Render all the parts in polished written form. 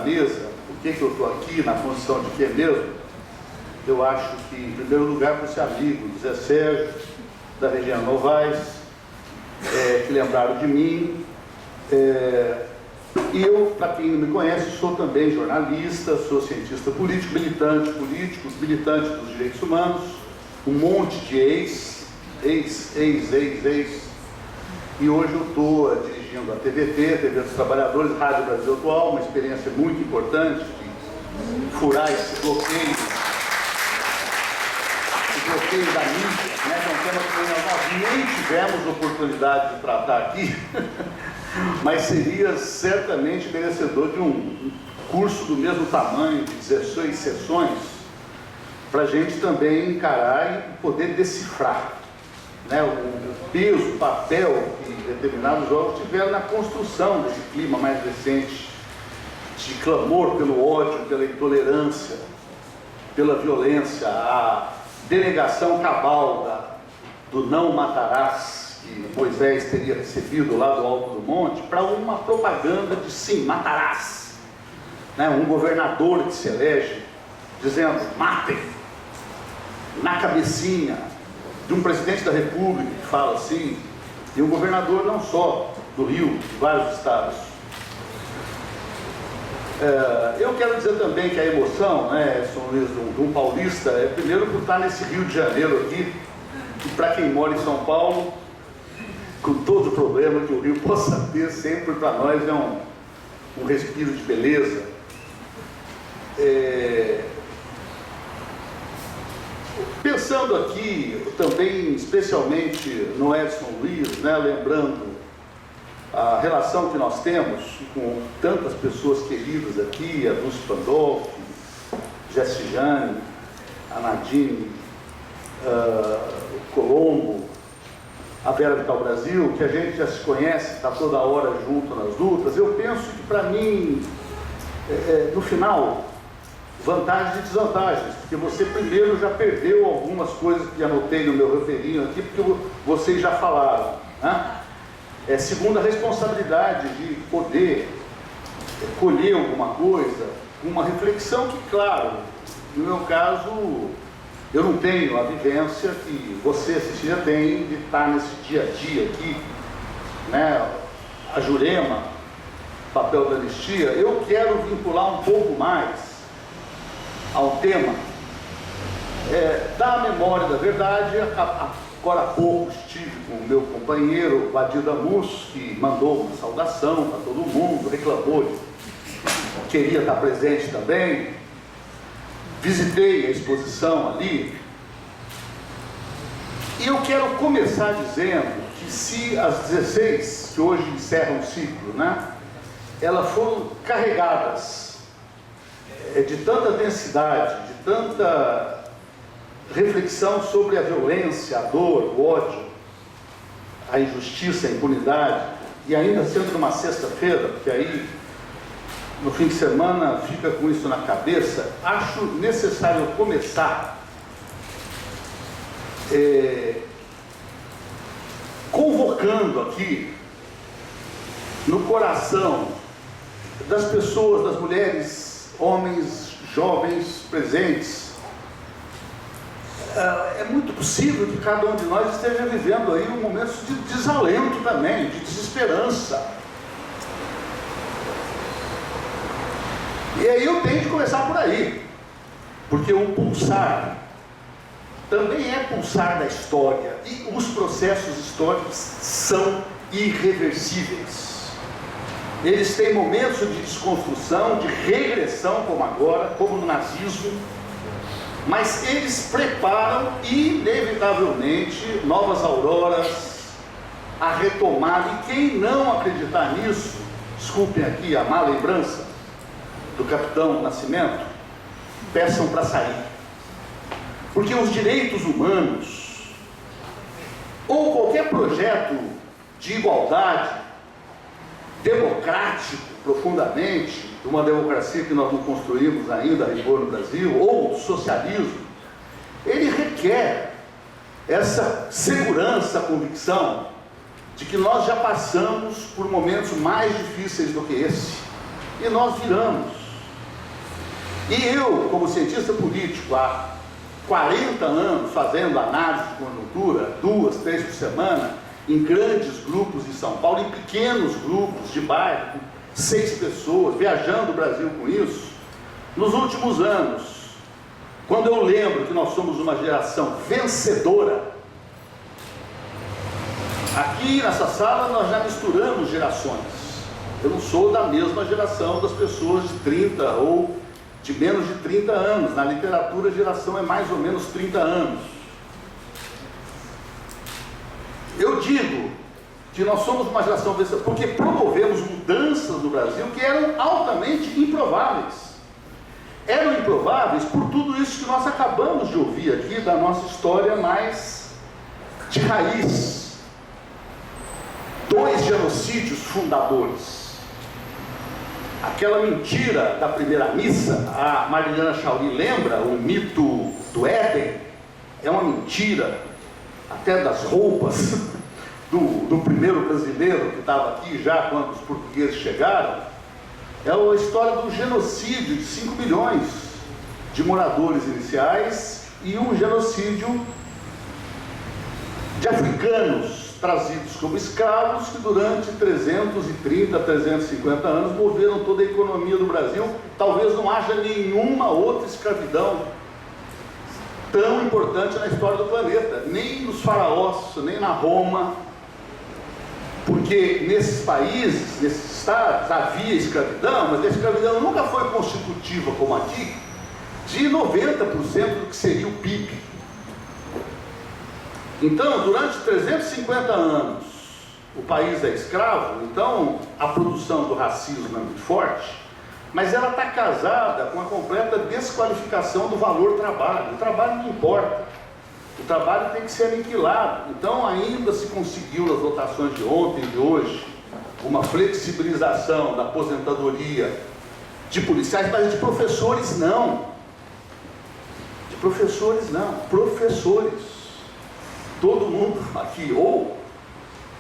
mesa, por que eu estou aqui, na condição de quê mesmo, eu acho que, em primeiro lugar, por ser amigo do Zé Sérgio, da região Novaes, que lembraram de mim. E eu, para quem não me conhece, sou também jornalista, sou cientista político, militante dos direitos humanos, um monte de ex, e hoje eu estou dirigindo a TVT, TV dos Trabalhadores, Rádio Brasil Atual, uma experiência muito importante de furar esse bloqueio da mídia, né, que é um tema que nós nem tivemos oportunidade de tratar aqui, mas seria certamente merecedor de um curso do mesmo tamanho, de 16 sessões, para a gente também encarar e poder decifrar, né, o peso, o papel que determinados jogos tiveram na construção desse clima mais recente de clamor pelo ódio, pela intolerância, pela violência, a denegação cabal do não matarás, que Moisés teria recebido lá do alto do monte, para uma propaganda de sim, matarás, né? Um governador que se elege dizendo, matem, na cabecinha de um presidente da República que fala assim, e um governador não só do Rio, de vários estados. Eu quero dizer também que a emoção, né, São Luís, de um paulista, primeiro por estar nesse Rio de Janeiro aqui, e para quem mora em São Paulo, com todo o problema que o Rio possa ter, sempre para nós é um respiro de beleza. Pensando aqui também, especialmente no Edson Luiz, né, lembrando a relação que nós temos com tantas pessoas queridas aqui, a Dulce Pandolfi, Jessijane, a Nadine, o Colombo, a Vera Vital Brasil, que a gente já se conhece, está toda hora junto nas lutas. Eu penso que, para mim, no final, vantagens e desvantagens, porque você primeiro já perdeu algumas coisas que anotei no meu roteirinho aqui, porque vocês já falaram, né? Segundo, a responsabilidade de poder colher alguma coisa, uma reflexão que, claro, no meu caso, eu não tenho a vivência que você, Cecília, tem de estar nesse dia a dia aqui, né? A Jurema, papel da anistia. Eu quero vincular um pouco mais ao tema da memória da verdade. Agora há pouco estive com o meu companheiro, Vadir Damus, que mandou uma saudação para todo mundo, reclamou, queria estar presente também. Visitei a exposição ali. E eu quero começar dizendo que se as 16, que hoje encerram o ciclo, né, elas foram carregadas de tanta densidade, de tanta reflexão sobre a violência, a dor, o ódio, a injustiça, a impunidade, e ainda sendo uma sexta-feira, porque aí no fim de semana fica com isso na cabeça, acho necessário começar convocando aqui no coração das pessoas, das mulheres, homens, jovens presentes. É muito possível que cada um de nós esteja vivendo aí um momento de desalento também, de desesperança. E aí eu tenho que começar por aí, porque o pulsar também é pulsar da história, e os processos históricos são irreversíveis. Eles têm momentos de desconstrução, de regressão, como agora, como no nazismo, mas eles preparam inevitavelmente novas auroras, a retomada, e quem não acreditar nisso, desculpem aqui a má lembrança do Capitão Nascimento, peçam para sair. Porque os direitos humanos, ou qualquer projeto de igualdade, democrático profundamente, de uma democracia que nós não construímos ainda a rigor no Brasil, ou do socialismo, ele requer essa segurança, convicção de que nós já passamos por momentos mais difíceis do que esse, e nós viramos E eu, como cientista político, há 40 anos fazendo análise de conjuntura, 2, 3 por semana, em grandes grupos em São Paulo, em pequenos grupos de bairro, 6 pessoas, viajando o Brasil com isso, nos últimos anos, quando eu lembro que nós somos uma geração vencedora, aqui nessa sala nós já misturamos gerações. Eu não sou da mesma geração das pessoas de 30 ou de menos de 30 anos. Na literatura, a geração é mais ou menos 30 anos. Eu digo que nós somos uma geração vencedora porque promovemos mudanças no Brasil que eram altamente improváveis. Eram improváveis por tudo isso que nós acabamos de ouvir aqui da nossa história mais de raiz. 2 genocídios fundadores. Aquela mentira da primeira missa, a Mariana Chauri lembra, o mito do Éden, é uma mentira, até das roupas do primeiro brasileiro que estava aqui já quando os portugueses chegaram. É a história do genocídio de 5 milhões de moradores iniciais e um genocídio de africanos trazidos como escravos que durante 330, 350 anos moveram toda a economia do Brasil. Talvez não haja nenhuma outra escravidão tão importante na história do planeta, nem nos faraós, nem na Roma, porque nesses países, nesses estados, havia escravidão, mas a escravidão nunca foi constitutiva como aqui, de 90% do que seria o PIB. Então, durante 350 anos, o país é escravo, então a produção do racismo é muito forte, mas ela está casada com a completa desqualificação do valor trabalho. O trabalho não importa, o trabalho tem que ser aniquilado. Então, ainda se conseguiu nas votações de ontem e de hoje uma flexibilização da aposentadoria de policiais, mas de professores não. De professores não, professores. Todo mundo aqui ou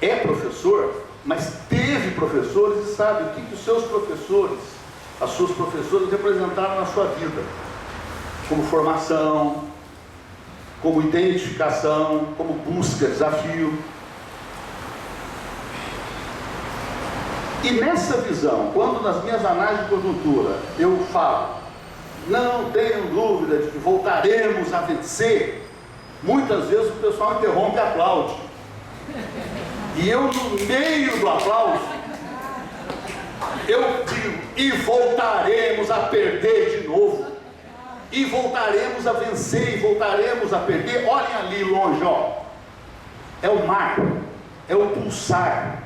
é professor, mas teve professores e sabe o que os seus professores, as suas professoras representaram na sua vida, como formação, como identificação, como busca, desafio. E nessa visão, quando nas minhas análises de conjuntura eu falo, não tenho dúvida de que voltaremos a vencer, muitas vezes o pessoal interrompe e aplaude. E eu, no meio do aplauso, eu digo, e voltaremos a perder de novo. E voltaremos a vencer, e voltaremos a perder. Olhem ali longe, ó. É o mar, é o pulsar.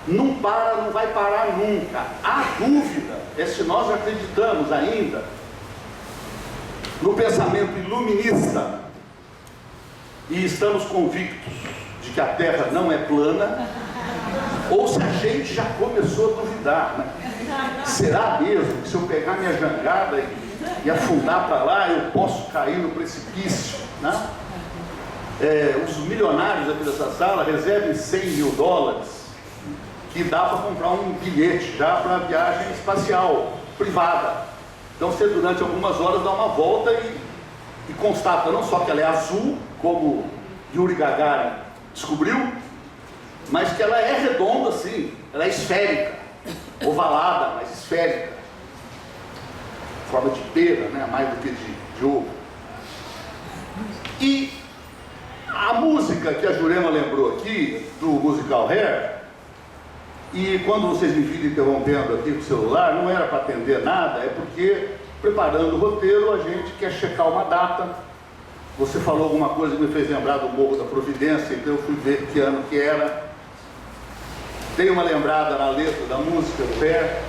Não para, não vai parar nunca. A dúvida é se nós acreditamos ainda no pensamento iluminista e estamos convictos de que a Terra não é plana, ou se a gente já começou a duvidar, né? Será mesmo que se eu pegar minha jangada e afundar para lá, eu posso cair no precipício, né? Os milionários aqui dessa sala recebem 100 mil dólares, que dá para comprar um bilhete já para viagem espacial privada. Então você durante algumas horas dá uma volta e constata não só que ela é azul, como Yuri Gagarin descobriu, mas que ela é redonda assim, ela é esférica, ovalada, mas esférica, forma de pera, né? Mais do que de ovo. E a música que a Jurema lembrou aqui, do musical Hair, e quando vocês me viram interrompendo aqui com o celular, não era para atender nada, é porque preparando o roteiro a gente quer checar uma data. Você falou alguma coisa que me fez lembrar do Morro da Providência, então eu fui ver que ano que era. Dei uma lembrada na letra da música do Hair.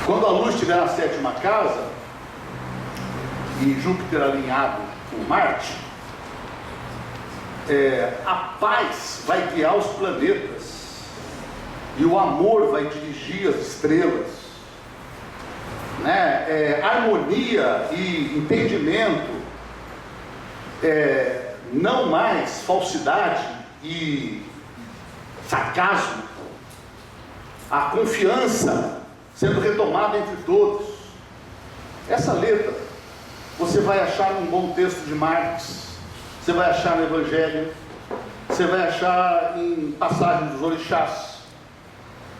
Quando a luz estiver na 7ª casa e Júpiter alinhado com Marte, a paz vai guiar os planetas e o amor vai dirigir as estrelas, né? Harmonia e entendimento, não mais falsidade e sarcasmo. a confiança sendo retomada entre todos. Essa letra você vai achar num bom texto de Marx, você vai achar no Evangelho, você vai achar em passagens dos orixás.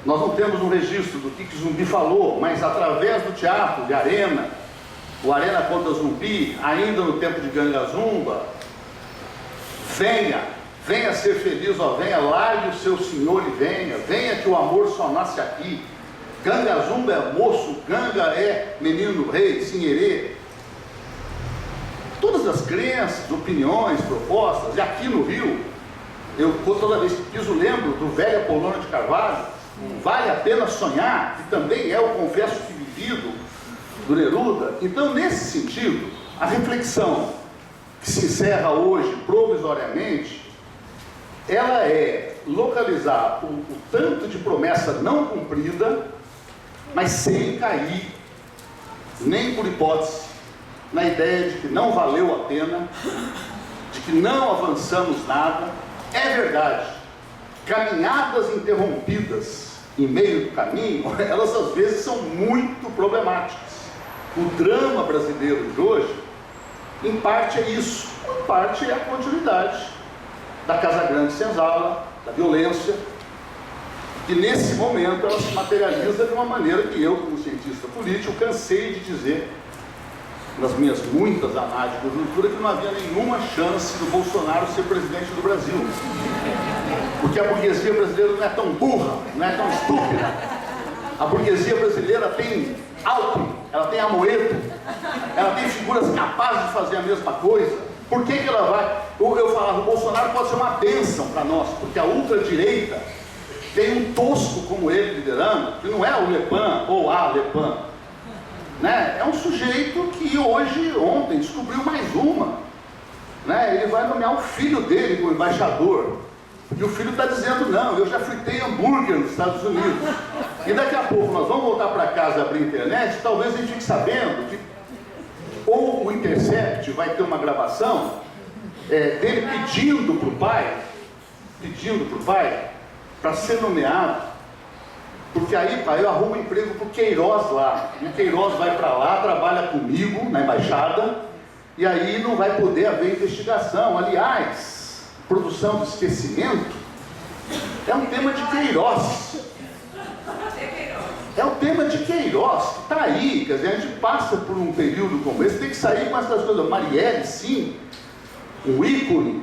Nós não temos um registro do que Zumbi falou, mas através do teatro de Arena, o Arena contra Zumbi, ainda no tempo de Gangazumba, venha ser feliz, ó, venha, largue o seu senhor e venha que o amor só nasce aqui. Gangazumba é moço, Ganga é menino rei, sinherê. Todas as crenças, opiniões, propostas, e aqui no Rio, eu toda vez que piso lembro do velho Apolônio de Carvalho, vale a pena sonhar, que também é o confesso que vivido do Neruda. Então, nesse sentido, a reflexão que se encerra hoje provisoriamente, ela é localizar o tanto de promessa não cumprida, mas sem cair, nem por hipótese, na ideia de que não valeu a pena, de que não avançamos nada. É verdade, caminhadas interrompidas em meio do caminho, elas às vezes são muito problemáticas. O drama brasileiro de hoje, em parte é isso, em parte é a continuidade da Casa Grande Senzala, da violência, que nesse momento ela se materializa de uma maneira que eu, como cientista político, cansei de dizer, nas minhas muitas análises de conjuntura, que não havia nenhuma chance do Bolsonaro ser presidente do Brasil. Porque a burguesia brasileira não é tão burra, não é tão estúpida. A burguesia brasileira tem Alckmin, ela tem Amoedo, ela tem figuras capazes de fazer a mesma coisa. Por que ela vai? Eu falava, o Bolsonaro pode ser uma bênção para nós, porque a ultradireita tem um tosco como ele liderando, que não é o Le Pen ou a Le Pen, né? É um sujeito que ontem, descobriu mais uma, né? Ele vai nomear o filho dele como embaixador, e o filho está dizendo, não, eu já fritei hambúrguer nos Estados Unidos, e daqui a pouco nós vamos voltar para casa e abrir a internet, talvez a gente fique sabendo que ou o Intercept vai ter uma gravação dele pedindo para o pai, para ser nomeado, porque aí, pai, eu arrumo um emprego para o Queiroz lá, e o Queiroz vai para lá, trabalha comigo na embaixada, e aí não vai poder haver investigação. Aliás, produção de esquecimento é um tema de Queiroz. É o tema de Queiroz, que está aí, quer dizer, a gente passa por um período como esse, tem que sair com essas coisas. Marielle, sim, um ícone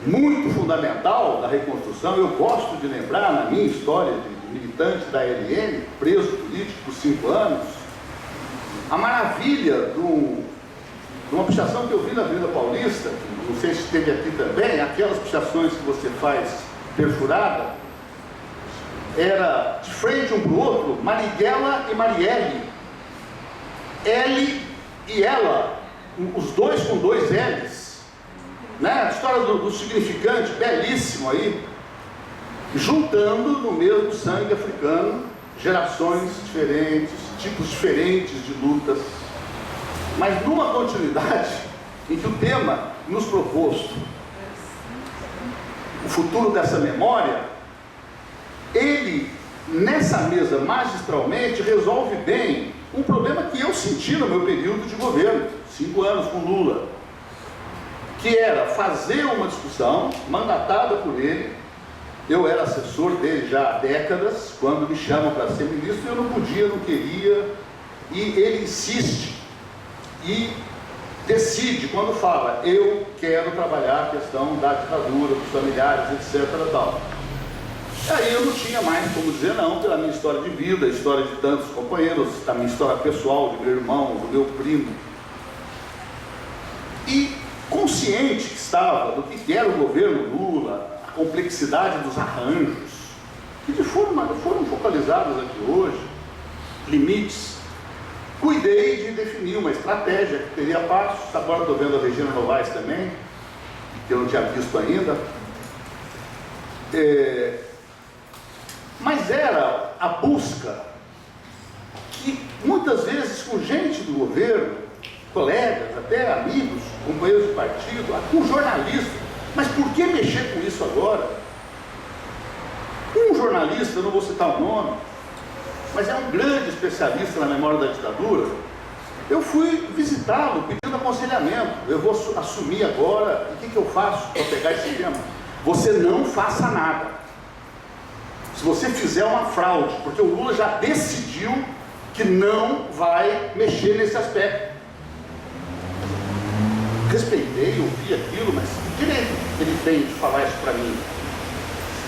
muito fundamental da reconstrução. Eu gosto de lembrar, na minha história de militante da LN, preso político por 5 anos, a maravilha de uma pichação que eu vi na Avenida Paulista, não sei se esteve aqui também, aquelas pichações que você faz perfurada, era de frente um para o outro, Marighella e Marielle, L e ela, os dois com 2 L's, né? A história do significante, belíssimo aí, juntando no mesmo sangue africano gerações diferentes, tipos diferentes de lutas, mas numa continuidade em que o tema nos proposto, o futuro dessa memória, ele, nessa mesa, magistralmente, resolve bem um problema que eu senti no meu período de governo, 5 anos com Lula, que era fazer uma discussão mandatada por ele. Eu era assessor dele já há décadas, quando me chamam para ser ministro, eu não podia, não queria, e ele insiste e decide, quando fala, eu quero trabalhar a questão da ditadura, dos familiares, etc. Tal. Aí eu não tinha mais como dizer não, pela minha história de vida, a história de tantos companheiros, da minha história pessoal, do meu irmão, do meu primo. E consciente que estava do que era o governo Lula, a complexidade dos arranjos, que foram focalizados aqui hoje, limites, cuidei de definir uma estratégia que teria passos. Agora estou vendo a Regina Novaes também, que eu não tinha visto ainda. Mas era a busca que muitas vezes com gente do governo, colegas, até amigos, companheiros de partido, com jornalistas, mas por que mexer com isso agora? Um jornalista, eu não vou citar o nome, mas é um grande especialista na memória da ditadura. Eu fui visitá-lo pedindo aconselhamento. Eu vou assumir agora, e o que eu faço para pegar esse tema? Você não faça nada. Se você fizer uma fraude, porque o Lula já decidiu que não vai mexer nesse aspecto. Respeitei, ouvi aquilo, mas que direito ele tem de falar isso para mim?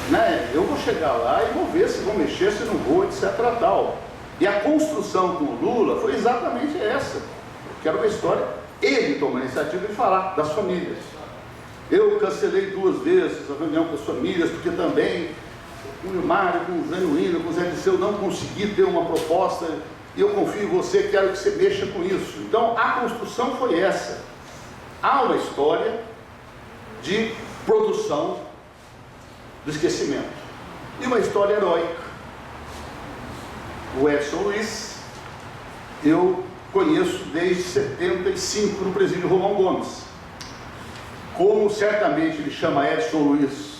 Né? Eu vou chegar lá e vou ver se vou mexer, se não vou, etc. Tal. E a construção com o Lula foi exatamente essa. Que era uma história. Ele tomou a iniciativa de falar das famílias. Eu cancelei 2 vezes a reunião com as famílias, porque também com o Mário, com o Genuíno, com o Zé Disseu, não consegui ter uma proposta, e eu confio em você, quero que você mexa com isso. Então, a construção foi essa. Há uma história de produção do esquecimento. E uma história heróica. O Edson Luiz, eu conheço desde 75 no presídio Romão Gomes. Como certamente ele chama Edson Luiz,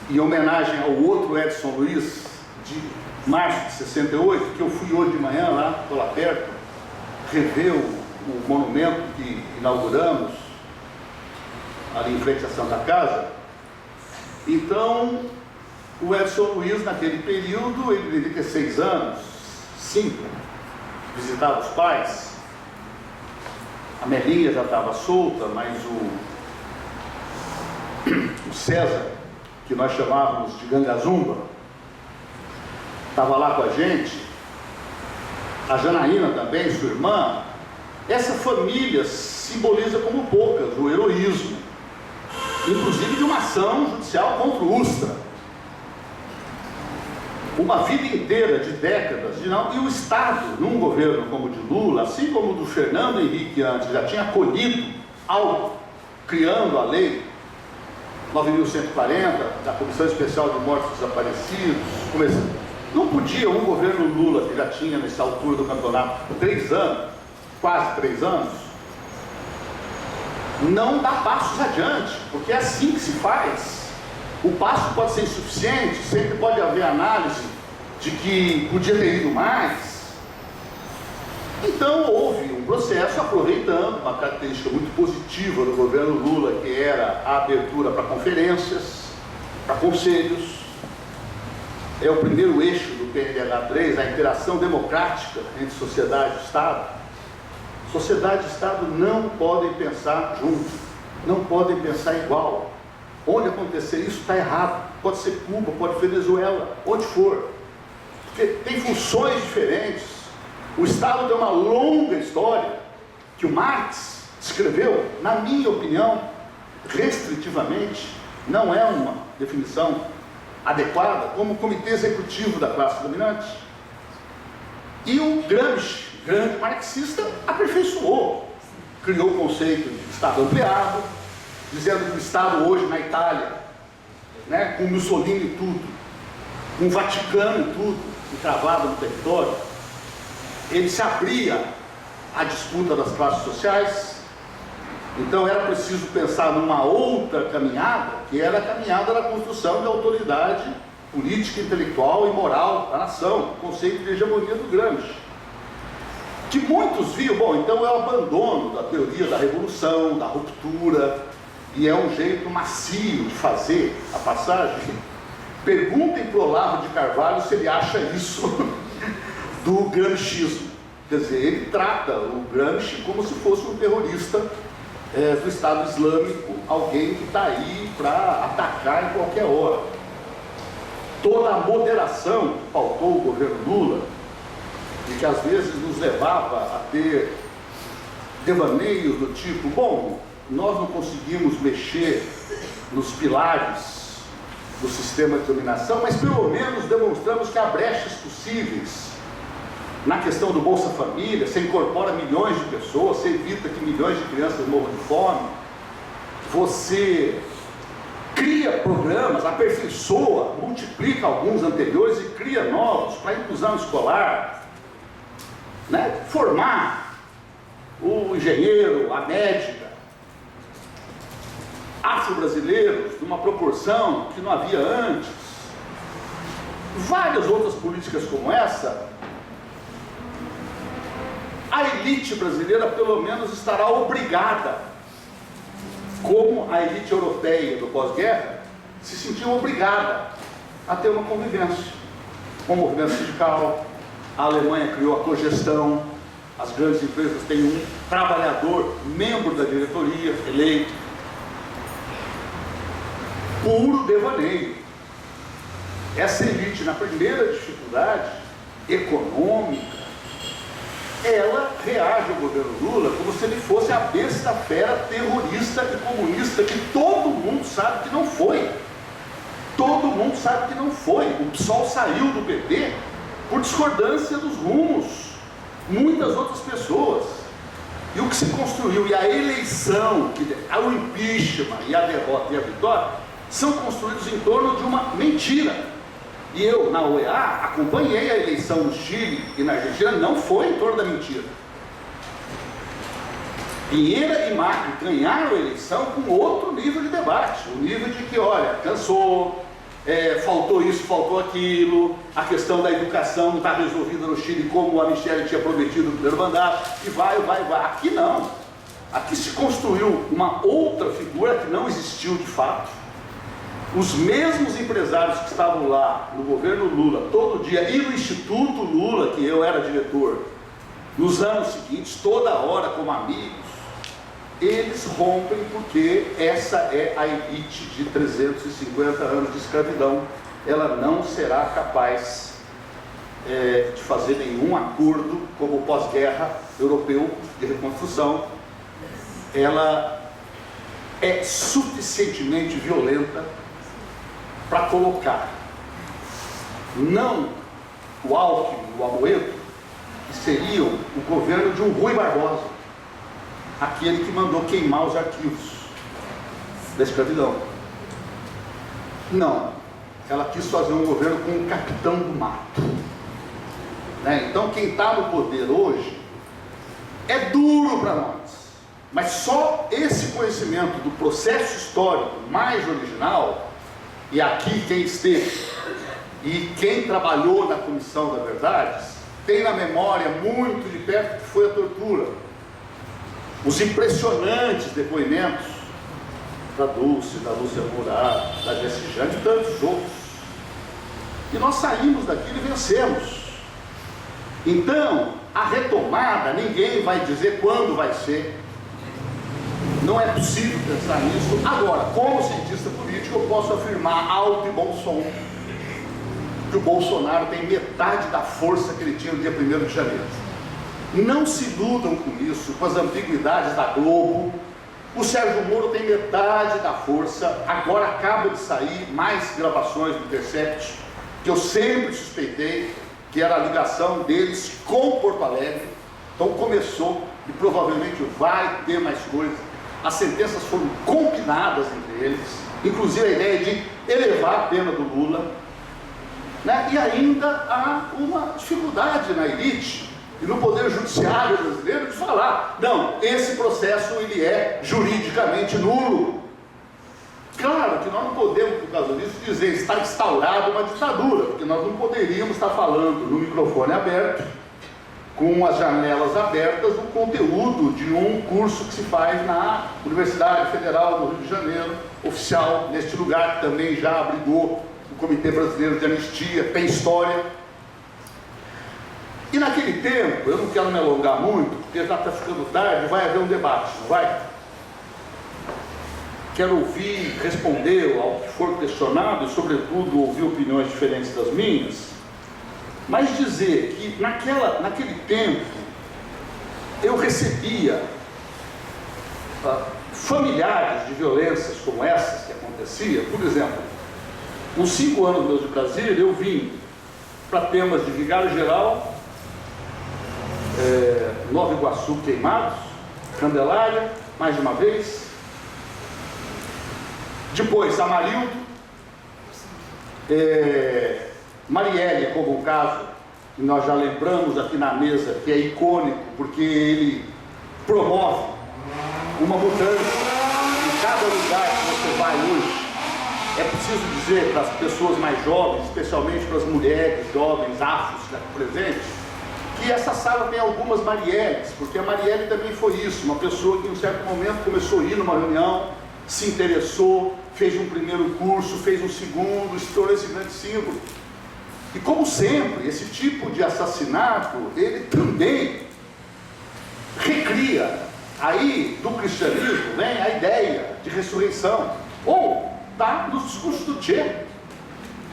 em homenagem ao outro Edson Luiz, de março de 68, que eu fui hoje de manhã lá, estou lá perto, rever o monumento que inauguramos, ali em frente à Santa Casa. Então, o Edson Luiz, naquele período, ele devia ter 6 anos, 5, visitava os pais. A Melinha já estava solta, mas o César, que nós chamávamos de Gangazumba, estava lá com a gente. A Janaína também, sua irmã. Essa família simboliza como poucas o heroísmo, inclusive de uma ação judicial contra o Ustra. Uma vida inteira de décadas, e o Estado, num governo como o de Lula, assim como o do Fernando Henrique antes, já tinha acolhido algo, criando a lei 9.140, da Comissão Especial de Mortos Desaparecidos. Não podia um governo Lula, que já tinha nessa altura do campeonato 3 anos, quase 3 anos, não dar passos adiante, porque é assim que se faz. O passo pode ser insuficiente, sempre pode haver análise de que podia ter ido mais. Então houve um processo aproveitando uma característica muito positiva do governo Lula, que era a abertura para conferências, para conselhos. É o primeiro eixo do PNDH3, a interação democrática entre sociedade e Estado. Sociedade e Estado não podem pensar juntos, não podem pensar igual. Onde acontecer isso está errado. Pode ser Cuba, pode ser Venezuela, onde for. Porque tem funções diferentes. O Estado tem uma longa história que o Marx escreveu, na minha opinião, restritivamente, não é uma definição adequada, como comitê executivo da classe dominante. E o Gramsci, grande marxista, aperfeiçoou, criou o conceito de Estado ampliado, dizendo que o Estado hoje na Itália, né, com Mussolini e tudo, com o Vaticano e tudo, encravado no território, ele se abria à disputa das classes sociais. Então era preciso pensar numa outra caminhada, que era a caminhada da construção de autoridade política, intelectual e moral da nação, o conceito de hegemonia do Gramsci. Que muitos viam, bom, então é o abandono da teoria da revolução, da ruptura, e é um jeito macio de fazer a passagem. Perguntem para o Olavo de Carvalho se ele acha isso do gramscismo. Quer dizer, ele trata o Gramsci como se fosse um terrorista do Estado Islâmico, alguém que está aí para atacar em qualquer hora. Toda a moderação que pautou o governo Lula, e que às vezes nos levava a ter devaneios do tipo, bom, nós não conseguimos mexer nos pilares do sistema de dominação, mas pelo menos demonstramos que há brechas possíveis. Na questão do Bolsa Família, você incorpora milhões de pessoas, você evita que milhões de crianças morram de fome, você cria programas, aperfeiçoa, multiplica alguns anteriores e cria novos para a inclusão escolar, né? Formar o engenheiro, a médica, afro-brasileiros, numa proporção que não havia antes. várias outras políticas como essa, a elite brasileira pelo menos estará obrigada, como a elite europeia do pós-guerra se sentiu obrigada a ter uma convivência com o movimento sindical. A Alemanha criou a cogestão, as grandes empresas têm um trabalhador, membro da diretoria, eleito. Puro devaneio. Essa elite, na primeira dificuldade econômica, ela reage ao governo Lula como se ele fosse a besta fera terrorista e comunista que todo mundo sabe que não foi. Todo mundo sabe que não foi. O PSOL saiu do PT por discordância dos rumos. Muitas outras pessoas. E o que se construiu, e a eleição, o impeachment e a derrota e a vitória, são construídos em torno de uma mentira. E eu, na OEA, acompanhei a eleição no Chile e na Argentina, não foi em torno da mentira. Pinheira e Macri ganharam a eleição com outro nível de debate, o nível de que, olha, cansou, faltou isso, faltou aquilo, a questão da educação não está resolvida no Chile como a Michelle tinha prometido no primeiro mandato, e vai. Aqui não. Aqui se construiu uma outra figura que não existiu de fato. Os mesmos empresários que estavam lá no governo Lula todo dia, e no Instituto Lula, que eu era diretor, nos anos seguintes, toda hora como amigos, eles rompem porque essa é a elite de 350 anos de escravidão. Ela não será capaz de fazer nenhum acordo como o pós-guerra europeu de reconstrução. Ela é suficientemente violenta para colocar não o Alckmin, o Amoedo, que seriam o governo de um Rui Barbosa, aquele que mandou queimar os arquivos da escravidão. Não, ela quis fazer um governo com um capitão do mato. Então quem está no poder hoje é duro para nós, mas só esse conhecimento do processo histórico mais original. E aqui quem esteve e quem trabalhou na Comissão da Verdade tem na memória muito de perto que foi a tortura. Os impressionantes depoimentos da Dulce, da Lúcia Murat, da Jessi Jane e tantos outros. E nós saímos daquilo e vencemos. Então, a retomada, ninguém vai dizer quando vai ser. Não é possível pensar nisso. Agora, como cientista político, eu posso afirmar alto e bom som que o Bolsonaro tem metade da força que ele tinha no dia 1º de janeiro. Não se iludam com isso, com as ambiguidades da Globo. O Sérgio Moro tem metade da força. Agora acaba de sair mais gravações do Intercept, que eu sempre suspeitei que era a ligação deles com Porto Alegre. Então começou e provavelmente vai ter mais coisas. As sentenças foram combinadas entre eles, inclusive a ideia de elevar a pena do Lula, E ainda há uma dificuldade na elite e no poder judiciário brasileiro de falar, não, esse processo ele é juridicamente nulo. Claro que nós não podemos, por causa disso, dizer está instaurada uma ditadura, porque nós não poderíamos estar falando no microfone aberto, com as janelas abertas, o conteúdo de um curso que se faz na Universidade Federal do Rio de Janeiro, oficial, neste lugar que também já abrigou o Comitê Brasileiro de Anistia, tem história. E naquele tempo, eu não quero me alongar muito, porque já está ficando tarde, vai haver um debate, não vai? Quero ouvir, responder ao que for questionado e, sobretudo, ouvir opiniões diferentes das minhas. Mas dizer que naquele tempo eu recebia familiares de violências como essas que acontecia. Por exemplo, nos 5 anos meus de Brasília, eu vim para temas de Vigário-Geral, Nova Iguaçu queimados, Candelária, mais de uma vez. Depois, Amarildo, Marielle, como um caso, que nós já lembramos aqui na mesa, que é icônico, porque ele promove uma mudança. Em cada lugar que você vai hoje, é possível preciso dizer para as pessoas mais jovens, especialmente para as mulheres jovens, afros aqui presentes, que essa sala tem algumas Marielles, porque a Marielle também foi isso, uma pessoa que em um certo momento começou a ir numa reunião, se interessou, fez um primeiro curso, fez um segundo, se tornou esse grande símbolo. E como sempre, esse tipo de assassinato, ele também recria, aí do cristianismo vem a ideia de ressurreição, ou está no discurso do Che.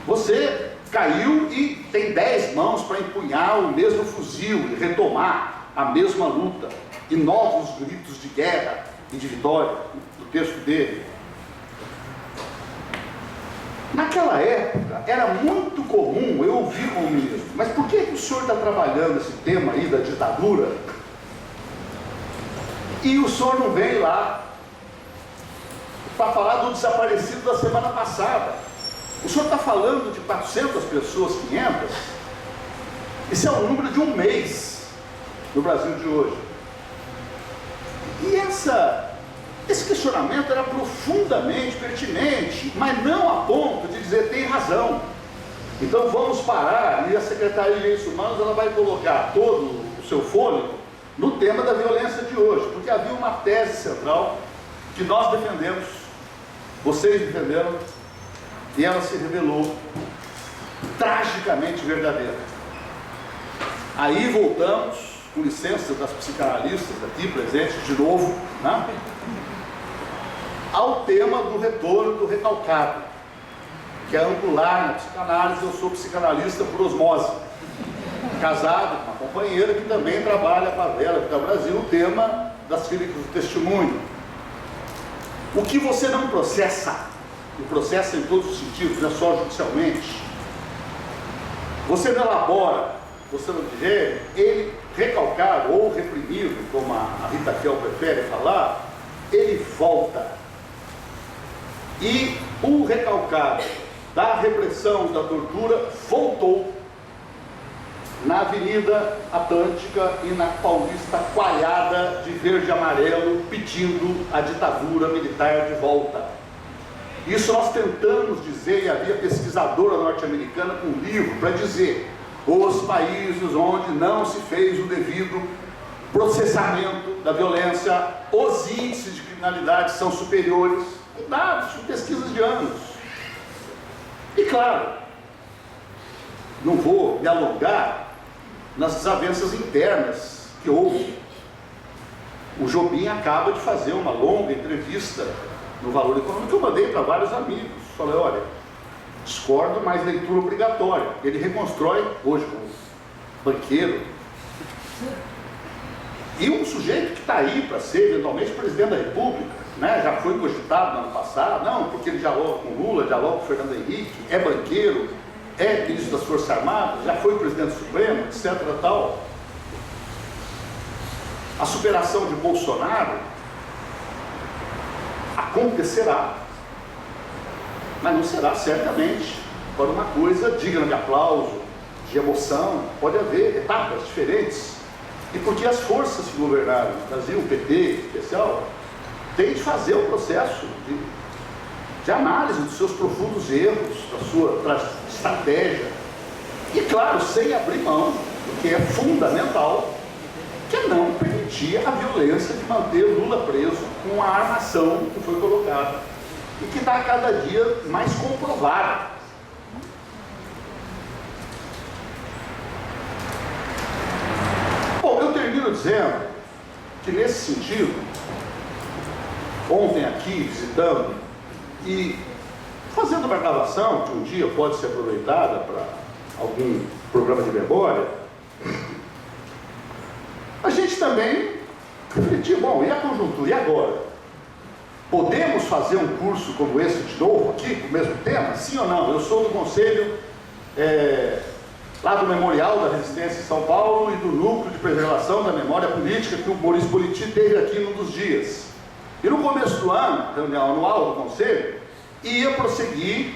Você caiu e tem 10 mãos para empunhar o mesmo fuzil e retomar a mesma luta, e novos gritos de guerra e de vitória, do texto dele. Naquela época, era muito comum eu ouvir com o ministro, mas por que o senhor está trabalhando esse tema aí da ditadura e o senhor não vem lá para falar do desaparecido da semana passada? O senhor está falando de 400 pessoas, 500? Isso é o número de um mês no Brasil de hoje. E esse questionamento era profundamente pertinente, mas não a ponto de dizer tem razão. Então vamos parar, e a Secretaria de Direitos Humanos ela vai colocar todo o seu fôlego no tema da violência de hoje, porque havia uma tese central que nós defendemos, vocês defenderam, e ela se revelou tragicamente verdadeira. Aí voltamos, com licença das psicanalistas aqui presentes de novo, né, ao tema do retorno do recalcado, que é angular na psicanálise. Eu sou psicanalista por osmose, casado com uma companheira que também trabalha para a Vela Vital Brasil, o tema das clínicas do testemunho. O que você não processa, e processa em todos os sentidos, não é só judicialmente, você não elabora, você não digere, ele recalcado ou reprimido, como a Rita Kel prefere falar, ele volta. E o recalcado da repressão, da tortura, voltou na Avenida Atlântica e na Paulista coalhada de verde e amarelo, pedindo a ditadura militar de volta. Isso nós tentamos dizer, e havia pesquisadora norte-americana com um livro para dizer: os países onde não se fez o devido processamento da violência, os índices de criminalidade são superiores, com dados de pesquisas de anos. E claro, não vou me alongar nas desavenças internas que houve. O Jobim acaba de fazer uma longa entrevista no Valor Econômico, que eu mandei para vários amigos. Falei: olha, discordo, mas leitura obrigatória. Ele reconstrói hoje como banqueiro e um sujeito que está aí para ser eventualmente presidente da República, né? Já foi cogitado no ano passado, não, porque ele dialoga com Lula, dialoga com Fernando Henrique, é banqueiro, é ministro das Forças Armadas, já foi presidente do Supremo, etc. tal. A superação de Bolsonaro acontecerá, mas não será certamente para uma coisa digna de aplauso, de emoção. Pode haver etapas diferentes, e porque as forças que governaram no Brasil, o PT em especial, tem de fazer o processo de análise dos seus profundos erros, da sua estratégia, e claro, sem abrir mão do que é fundamental, que é não permitir a violência de manter Lula preso com a armação que foi colocada e que está cada dia mais comprovada. Bom, eu termino dizendo que nesse sentido, ontem aqui visitando e fazendo uma gravação que um dia pode ser aproveitada para algum programa de memória, a gente também refletiu: bom, e a conjuntura, e agora? Podemos fazer um curso como esse de novo aqui, com o mesmo tema? Sim ou não? Eu sou do conselho lá do Memorial da Resistência em São Paulo e do Núcleo de Preservação da Memória Política que o Maurício Politi teve aqui num dos dias. E no começo do ano, reunião anual do conselho, ia prosseguir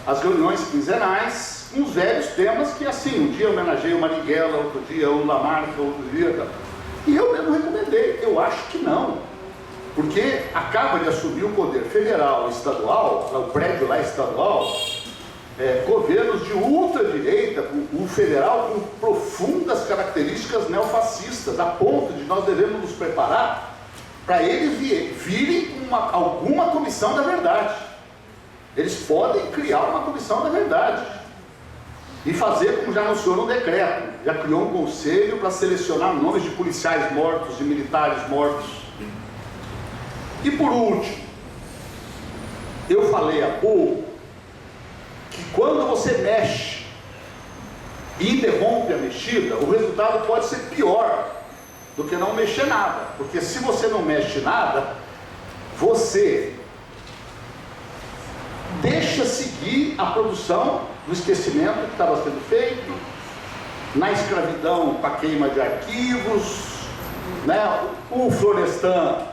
as reuniões quinzenais com os velhos temas que, assim, um dia eu homenageei o Marighella, outro dia o Lamarck, outro dia... E eu mesmo recomendei: eu acho que não. Porque acaba de assumir o poder federal e estadual, o prédio lá estadual, governos de ultradireita, o federal com profundas características neofascistas, a ponto de nós devemos nos preparar para eles virem com alguma comissão da verdade. Eles podem criar uma comissão da verdade e fazer como já anunciou no decreto, já criou um conselho para selecionar nomes de policiais mortos, de militares mortos. E por último, eu falei há pouco que quando você mexe e interrompe a mexida, o resultado pode ser pior do que não mexer nada, porque se você não mexe nada, você deixa seguir a produção do esquecimento que estava sendo feito, na escravidão para queima de arquivos, né? O Florestan,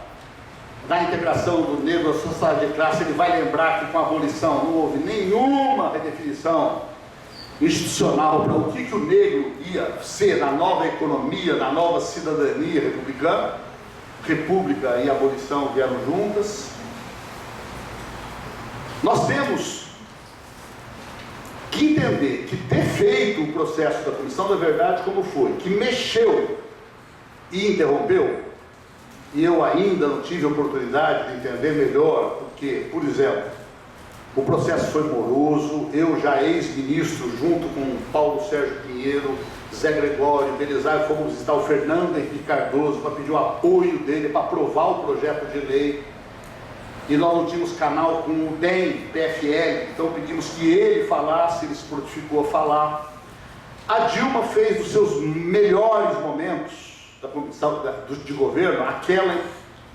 na integração do negro à sociedade de classe, ele vai lembrar que com a abolição não houve nenhuma redefinição institucional para o que o negro ia ser na nova economia, na nova cidadania republicana. República e abolição vieram juntas. Nós temos que entender que ter feito o processo da Comissão da Verdade como foi, que mexeu e interrompeu, e eu ainda não tive a oportunidade de entender melhor, porque, por exemplo, o processo foi moroso, eu já ex-ministro, junto com Paulo Sérgio Pinheiro, Zé Gregório, Belisário, fomos visitar o Fernando Henrique Cardoso para pedir o apoio dele para aprovar o projeto de lei, e nós não tínhamos canal com o DEM, PFL, então pedimos que ele falasse, ele se prontificou a falar. A Dilma fez dos seus melhores momentos da comissão de governo, aquela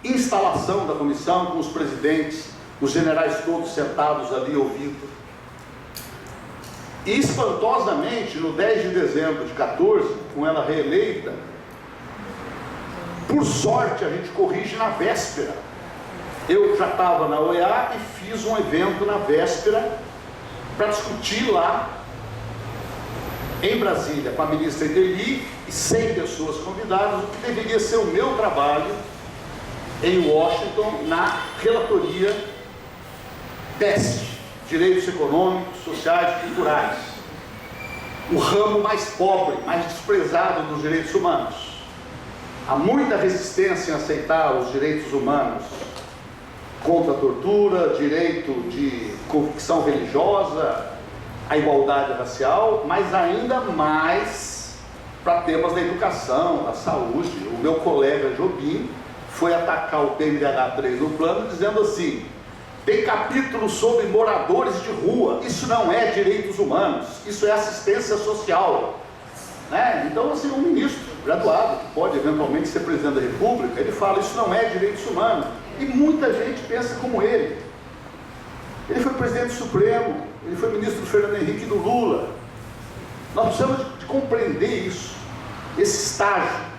instalação da comissão com os presidentes, os generais todos sentados ali ouvindo. E espantosamente, no 10 de dezembro de 14, com ela reeleita, por sorte a gente corrige na véspera. Eu já estava na OEA e fiz um evento na véspera para discutir lá em Brasília com a ministra Ideli e 100 pessoas convidadas, o que deveria ser o meu trabalho em Washington na relatoria DESC, Direitos Econômicos, Sociais e Culturais, o ramo mais pobre, mais desprezado dos direitos humanos. Há muita resistência em aceitar os direitos humanos contra a tortura, direito de convicção religiosa, a igualdade racial, mas ainda mais para temas da educação, da saúde. O meu colega Jobim foi atacar o PMDH3 no plano, dizendo assim: tem capítulo sobre moradores de rua, isso não é direitos humanos, isso é assistência social, né? Então, assim, um ministro graduado, que pode eventualmente ser presidente da República, ele fala, isso não é direitos humanos, e muita gente pensa como ele. Ele foi presidente do Supremo, ele foi ministro do Fernando Henrique e do Lula. Nós precisamos de compreender isso, esse estágio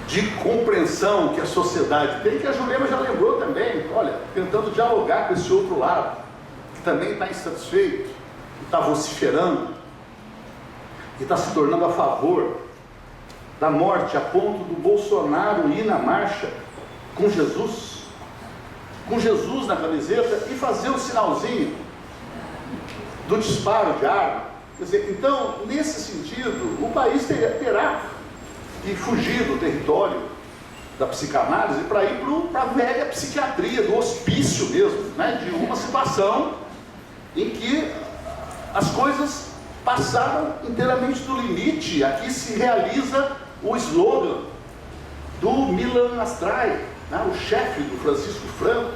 de compreensão que a sociedade tem, que a Jurema já lembrou também, olha, tentando dialogar com esse outro lado, que também está insatisfeito, que está vociferando, que está se tornando a favor da morte, a ponto do Bolsonaro ir na marcha com Jesus na camiseta e fazer o sinalzinho do disparo de arma. Quer dizer, então, nesse sentido, o país terá que fugir do território da psicanálise para ir para a velha psiquiatria, do hospício mesmo, né? De uma situação em que as coisas passaram inteiramente do limite. Aqui se realiza o slogan do Milan Astray, né? O chefe do Francisco Franco: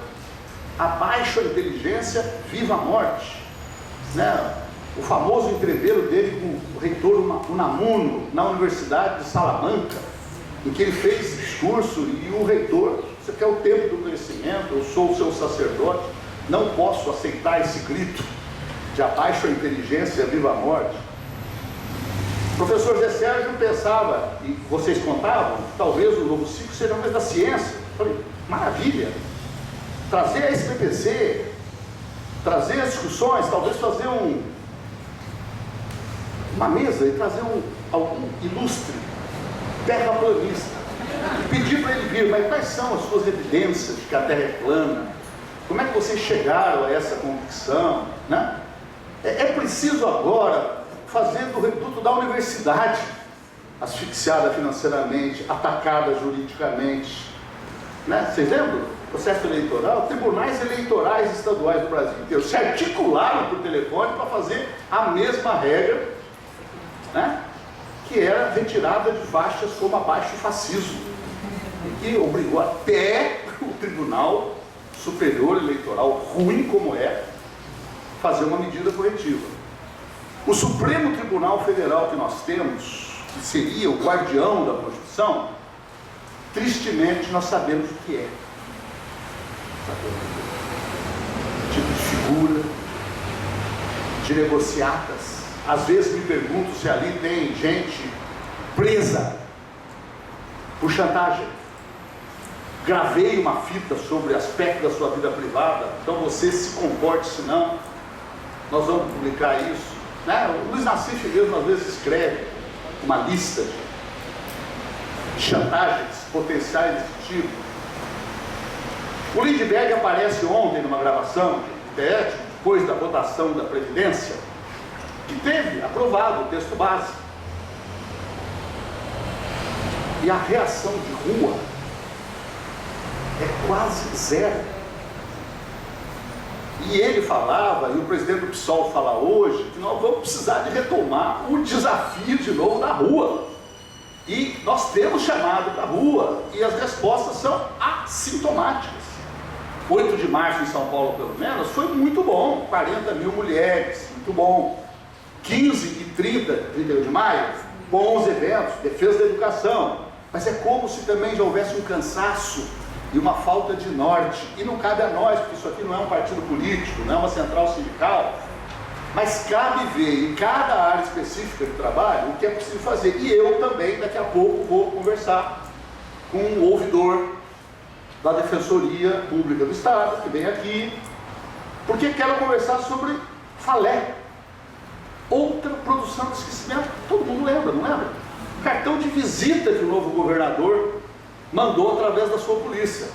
abaixo a inteligência, viva a morte, né? O famoso entreveiro dele com o reitor Unamuno, na Universidade de Salamanca, em que ele fez discurso, e o reitor: você quer o tempo do conhecimento, eu sou o seu sacerdote, não posso aceitar esse grito de abaixo a inteligência, viva a morte. O professor Zé Sérgio pensava, e vocês contavam, talvez o novo ciclo seja mais da ciência. Eu falei, maravilha, trazer a SPPC, trazer as discussões, talvez fazer uma mesa e trazer algum ilustre terraplanista e pedir para ele vir, mas quais são as suas evidências de que a Terra é plana? Como é que vocês chegaram a essa convicção? Né? É preciso agora fazer do reduto da universidade, asfixiada financeiramente, atacada juridicamente. Né? Vocês lembram? Processo eleitoral, tribunais eleitorais estaduais do Brasil inteiro se articularam por telefone para fazer a mesma regra, né? Que era retirada de faixas como abaixo fascismo, e que obrigou até o Tribunal Superior Eleitoral, ruim como é, fazer uma medida corretiva. O Supremo Tribunal Federal que nós temos, que seria o guardião da Constituição, tristemente nós sabemos o que é. Tipo de figura, de negociatas. Às vezes me pergunto se ali tem gente presa por chantagem. Gravei uma fita sobre aspecto da sua vida privada, então você se comporte, senão nós vamos publicar isso. Né? O Luiz Nassif mesmo às vezes escreve uma lista de chantagens potenciais desse tipo. O Lindbergh aparece ontem numa gravação de TED, depois da votação da Previdência, que teve aprovado o texto base. E a reação de rua é quase zero. E ele falava, e o presidente do PSOL fala hoje, que nós vamos precisar de retomar o desafio de novo da rua. E nós temos chamado para a rua, e as respostas são assintomáticas. 8 de março em São Paulo, pelo menos, foi muito bom. 40 mil mulheres, muito bom. 15 e 31 de maio, bons eventos, defesa da educação. Mas é como se também já houvesse um cansaço e uma falta de norte. E não cabe a nós, porque isso aqui não é um partido político, não é uma central sindical. Mas cabe ver em cada área específica de trabalho o que é possível fazer. E eu também, daqui a pouco, vou conversar com um ouvidor da Defensoria Pública do Estado, que vem aqui, porque quero conversar sobre Falé. Outra produção de esquecimento, todo mundo lembra, não lembra? Cartão de visita que o novo governador mandou através da sua polícia.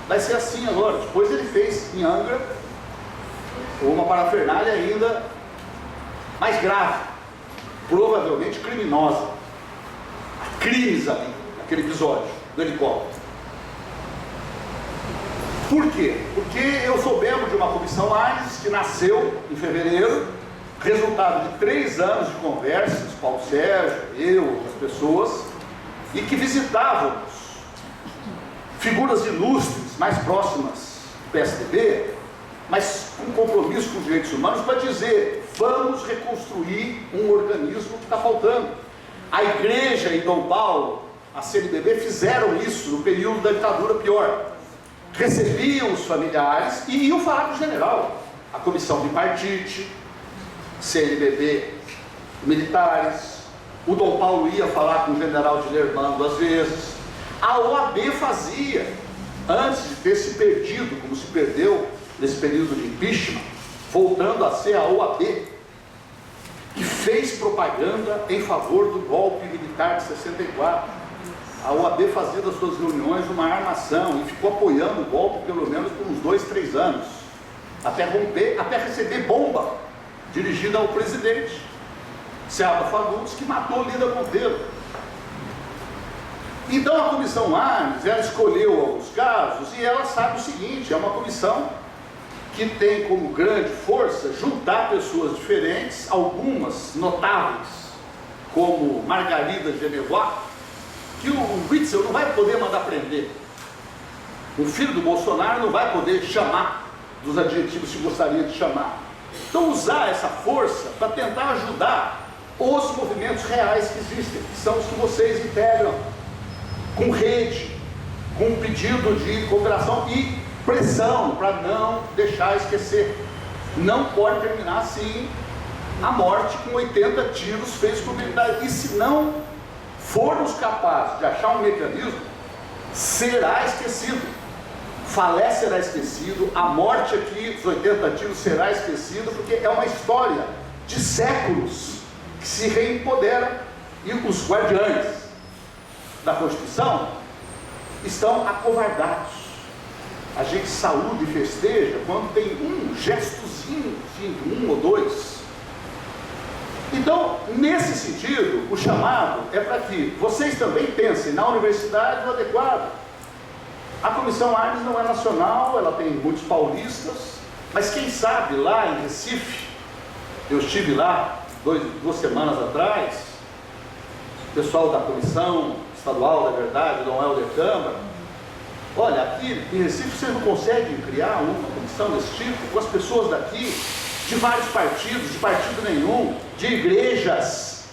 Vai ser assim agora. Depois ele fez em Angra uma parafernália ainda mais grave, provavelmente criminosa. Há crimes ali, naquele episódio do helicóptero. Por quê? Porque eu sou membro de uma comissão ANES que nasceu em fevereiro, resultado de 3 anos de conversas, Paulo Sérgio, eu, outras pessoas, e que visitávamos figuras ilustres, mais próximas do PSDB, mas com compromisso com os direitos humanos, para dizer, vamos reconstruir um organismo que está faltando. A Igreja e Dom Paulo, a CNBB, fizeram isso no período da ditadura pior. Recebiam os familiares e iam falar com o general. A comissão bipartite, CNBB, militares. O Dom Paulo ia falar com o general de Lermán 2 vezes. A OAB fazia, antes de ter se perdido, como se perdeu nesse período de impeachment, voltando a ser a OAB, que fez propaganda em favor do golpe militar de 64. A OAB fazia das suas reuniões uma armação e ficou apoiando o golpe pelo menos por uns 2, 3 anos, até romper, até receber bomba dirigida ao presidente Seabra Fagundes, que matou Lida Monteiro. Então a comissão ANES, ela escolheu alguns casos e ela sabe o seguinte: é uma comissão que tem como grande força juntar pessoas diferentes, algumas notáveis, como Margarida Genevois, que o Witzel não vai poder mandar prender. O filho do Bolsonaro não vai poder chamar dos adjetivos que gostaria de chamar. Então usar essa força para tentar ajudar os movimentos reais que existem, que são os que vocês integram, com rede, com pedido de cooperação e pressão para não deixar esquecer. Não pode terminar assim a morte com 80 tiros feitos por militares. E se não formos capazes de achar um mecanismo, será esquecido. Falé será esquecido, a morte aqui dos 80 tiros será esquecida, porque é uma história de séculos que se reempodera. E os guardiães da Constituição estão acovardados. A gente saúde e festeja quando tem um gestozinho, um ou dois. Então, nesse sentido, o chamado é para que vocês também pensem na universidade o adequado. A Comissão Armes não é nacional, ela tem muitos paulistas, mas quem sabe lá em Recife, eu estive lá duas semanas atrás, o pessoal da Comissão Estadual da Verdade, Dom Helder Câmara, olha, aqui em Recife vocês não conseguem criar uma comissão desse tipo, com as pessoas daqui, de vários partidos, de partido nenhum, de igrejas,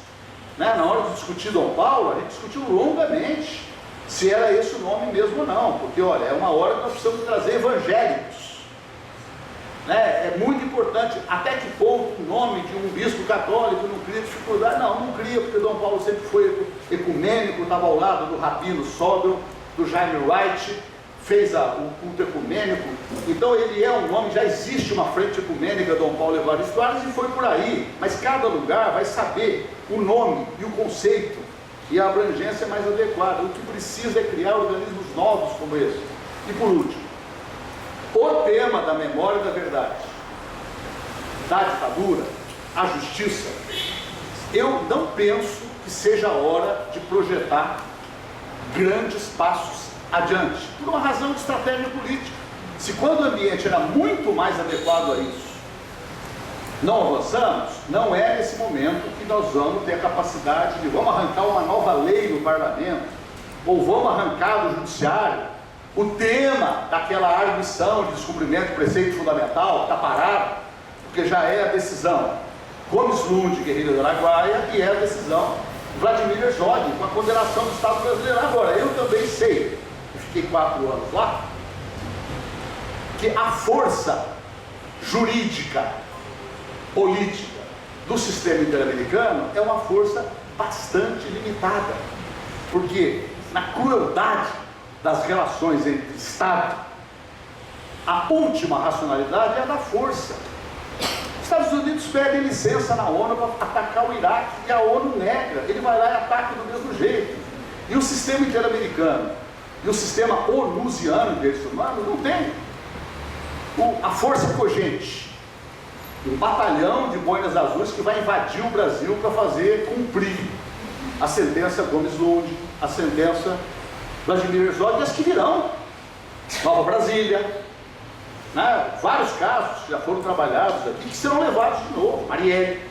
né? Na hora de discutir Dom Paulo, a gente discutiu longamente se era esse o nome mesmo ou não, porque olha, é uma hora que nós precisamos trazer evangélicos, né? É muito importante até que ponto o nome de um bispo católico não cria dificuldade. Não cria, porque Dom Paulo sempre foi ecumênico, estava ao lado do Rabino Sobel, do Jaime Wright, fez o culto ecumênico. Então ele é um nome, já existe uma frente ecumênica, Dom Paulo Evaristo Arnes, e foi por aí, mas cada lugar vai saber o nome e o conceito e a abrangência mais adequada. O que precisa é criar organismos novos como esse. E por último, o tema da memória e da verdade, da ditadura, a justiça, eu não penso que seja a hora de projetar grandes passos adiante, por uma razão de estratégia política. Se quando o ambiente era muito mais adequado a isso, não avançamos, não é nesse momento que nós vamos ter a capacidade de vamos arrancar uma nova lei no parlamento, ou vamos arrancar do judiciário o tema daquela arguição de descumprimento do preceito fundamental, que está parado, porque já é a decisão Gomes Lund, guerrilha do Araguaia, e é a decisão Vladimir Herzog, com a condenação do Estado brasileiro. Agora, eu também sei, eu fiquei 4 anos lá, que a força jurídica, política do sistema interamericano é uma força bastante limitada, porque na crueldade das relações entre Estado, a última racionalidade é a da força. Os Estados Unidos pedem licença na ONU para atacar o Iraque e a ONU nega, ele vai lá e ataca do mesmo jeito. E o sistema interamericano e o sistema onusiano de direitos humanos não tem a força cogente, um batalhão de boinas azuis que vai invadir o Brasil para fazer cumprir a sentença Gomes Lund, a sentença Vladimir Herzog e as que virão, Nova Brasília, né? Vários casos que já foram trabalhados aqui, que serão levados de novo, Marielle.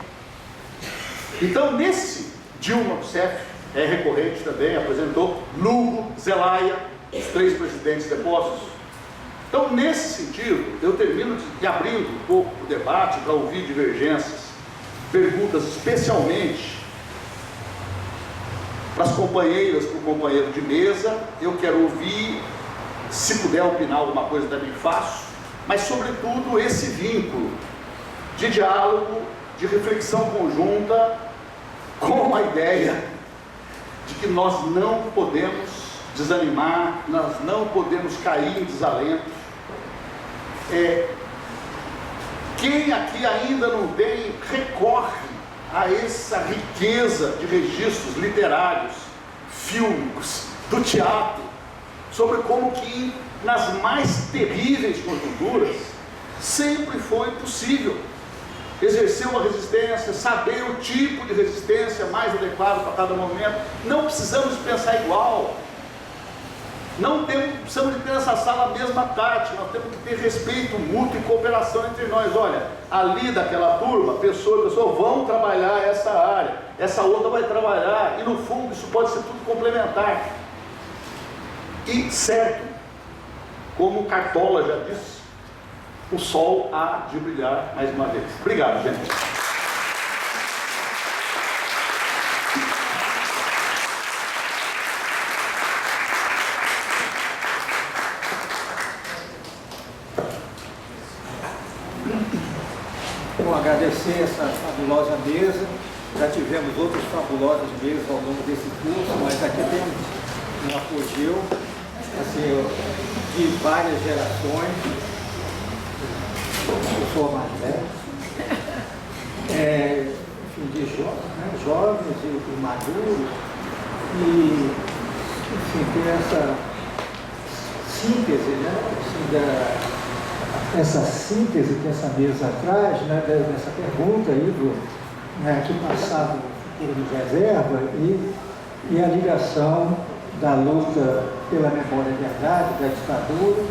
Então, nesse Dilma Rousseff, é recorrente também, apresentou Lugo, Zelaya, os 3 presidentes depostos. Então, nesse sentido, eu termino de abrindo um pouco o debate para ouvir divergências, perguntas especialmente para as companheiras, para o companheiro de mesa. Eu quero ouvir, se puder opinar alguma coisa também faço, mas sobretudo esse vínculo de diálogo, de reflexão conjunta, com a ideia de que nós não podemos desanimar, nós não podemos cair em desalento. Quem aqui ainda não tem, recorre a essa riqueza de registros literários, fílmicos, do teatro, sobre como que nas mais terríveis conjunturas sempre foi possível exercer uma resistência, saber o tipo de resistência mais adequado para cada momento. Não precisamos pensar igual, não precisamos de ter nessa sala a mesma tática, nós temos que ter respeito mútuo e cooperação entre nós. Olha, ali daquela turma, pessoas vão trabalhar essa área, essa outra vai trabalhar, e no fundo isso pode ser tudo complementar. E certo, como o Cartola já disse, o sol há de brilhar mais uma vez. Obrigado, gente. Bom, agradecer essa fabulosa mesa. Já tivemos outras fabulosas mesas ao longo desse curso, mas aqui tem um apogeu assim, de várias gerações. Eu sou mais velho, enfim, de jovens e maduros, e enfim, tem síntese, né? Assim, essa síntese que essa mesa traz, né? Dessa pergunta aí né? Que passado, futuro de reserva e a ligação da luta pela memória e verdade, da ditadura,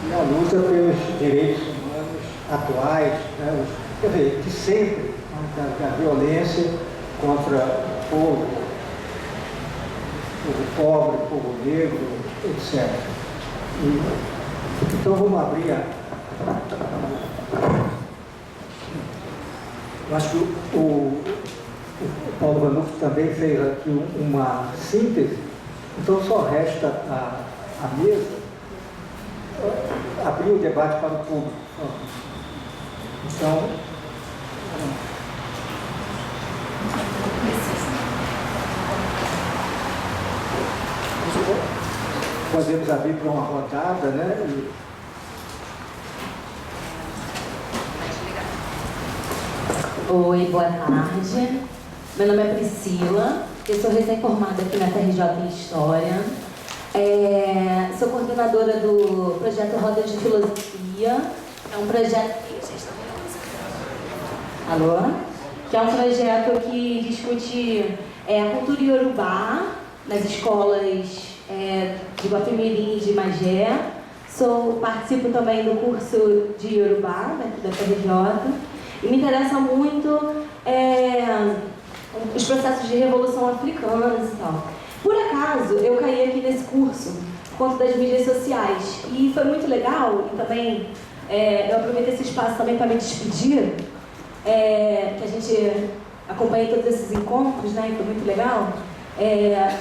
e a luta pelos direitos humanos atuais, né? Quer dizer, de sempre, da violência contra o povo pobre, o povo negro, etc. Então vamos abrir eu acho que o Paulo Vanucci também fez aqui uma síntese, então só resta a mesa abrir o debate para o público. Então, podemos abrir para uma rodada, né? Oi, boa tarde. Meu nome é Priscila, eu sou recém-formada aqui na FRJ em História. Sou coordenadora do projeto Rodas de Filosofia. É um projeto... Alô? Que é um projeto que discute a cultura iorubá nas escolas de Guapimirim e de Magé. Participo também do curso de iorubá da FRJ. E me interessa muito os processos de revolução africanos e tal. Por acaso, eu caí aqui nesse curso por conta das mídias sociais. E foi muito legal, e também eu aproveito esse espaço também para me despedir, que a gente acompanha todos esses encontros, né, e foi muito legal.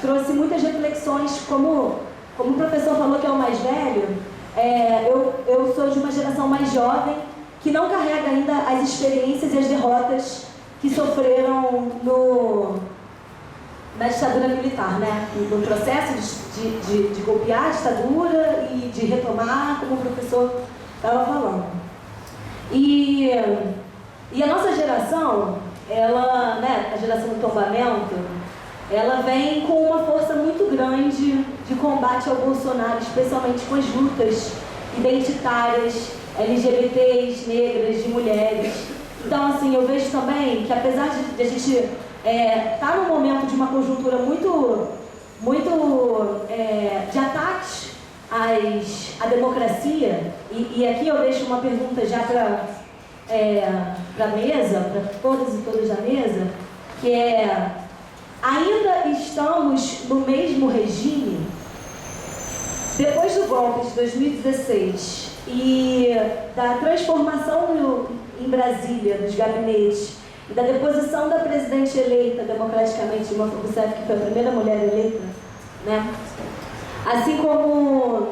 Trouxe muitas reflexões, como o professor falou que é o mais velho, eu sou de uma geração mais jovem, que não carrega ainda as experiências e as derrotas que sofreram na ditadura militar, né? No processo de golpear a ditadura e de retomar, como o professor estava falando. E a nossa geração, ela, né, a geração do tombamento, ela vem com uma força muito grande de combate ao Bolsonaro, especialmente com as lutas identitárias, LGBTs, negras, de mulheres. Então, assim, eu vejo também que apesar de a gente estar num momento de uma conjuntura muito de ataques à democracia, e aqui eu deixo uma pergunta já para a mesa, para todas e todas da mesa, que ainda estamos no mesmo regime depois do golpe de 2016 e da transformação em Brasília dos gabinetes e da deposição da presidente eleita democraticamente, Dilma Rousseff, que foi a primeira mulher eleita, né? Assim como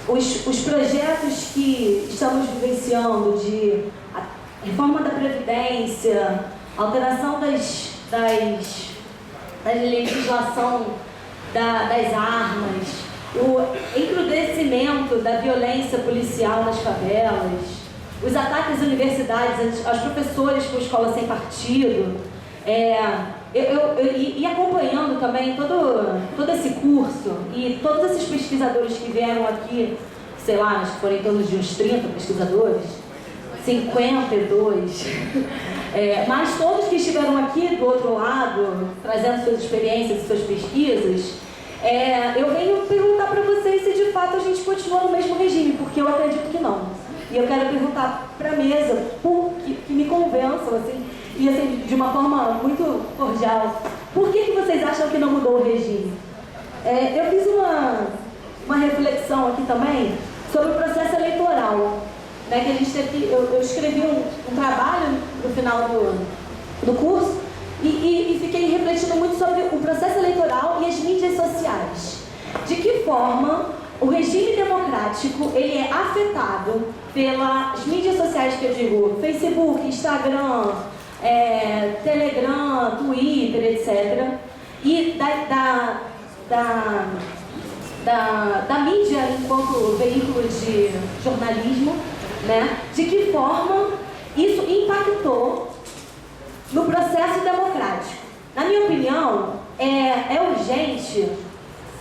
os projetos que estamos vivenciando de reforma da Previdência, alteração da legislação das armas, o encrudecimento da violência policial nas favelas, os ataques às universidades, aos professores com escola sem partido, e acompanhando também todo esse curso e todos esses pesquisadores que vieram aqui, sei lá, acho que foram em torno de uns 30 pesquisadores, 52, mas todos que estiveram aqui do outro lado, trazendo suas experiências e suas pesquisas, eu venho perguntar para vocês se de fato a gente continua no mesmo regime, porque eu acredito que não. E eu quero perguntar para a mesa, que me convençam, assim, e assim, de uma forma muito cordial, por que vocês acham que não mudou o regime? Eu fiz uma reflexão aqui também sobre o processo eleitoral, né, que a gente teve, eu escrevi um trabalho no final do curso e fiquei refletindo muito sobre o processo eleitoral e as mídias sociais. De que forma o regime democrático ele é afetado pelas mídias sociais, que eu digo, Facebook, Instagram, Telegram, Twitter, etc. E da mídia enquanto veículo de jornalismo, né? De que forma isso impactou no processo democrático. Na minha opinião, é urgente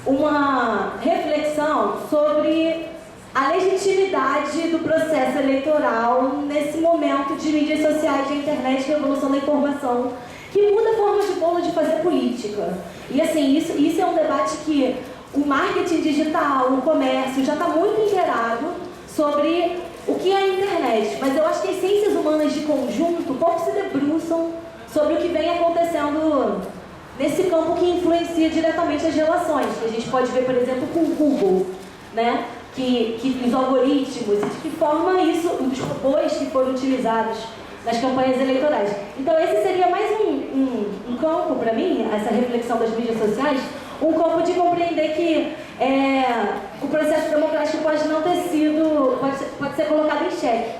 uma reflexão sobre a legitimidade do processo eleitoral nesse momento de mídias sociais, de internet, de revolução da informação, que muda a forma de bolo de fazer política. E assim, isso é um debate que o marketing digital, o comércio, já está muito inteirado sobre o que é a internet. Mas eu acho que as ciências humanas de conjunto pouco se debruçam sobre o que vem acontecendo nesse campo que influencia diretamente as relações. Que a gente pode ver, por exemplo, com o Google, né? Que os algoritmos, e de que forma isso, os robôs que foram utilizados nas campanhas eleitorais. Então esse seria mais um campo para mim, essa reflexão das mídias sociais, um campo de compreender que o processo democrático pode não ter sido, pode ser colocado em xeque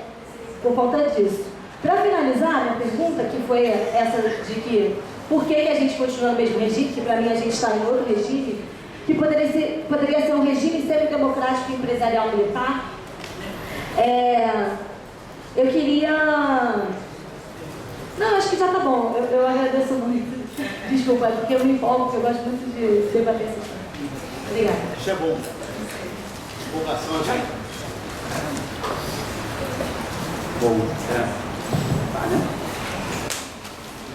por conta disso. Para finalizar, minha pergunta, que foi essa de que por que a gente continua no mesmo regime, que para mim a gente está em outro regime, que poderia ser um regime semi-democrático empresarial militar. Eu queria... Não, acho que já tá bom. Eu agradeço muito. Desculpa, é porque eu me empolgo, porque eu gosto muito de debater esse tema. Obrigada. Isso é bom. Empolgação aqui. Bom, Tá, né?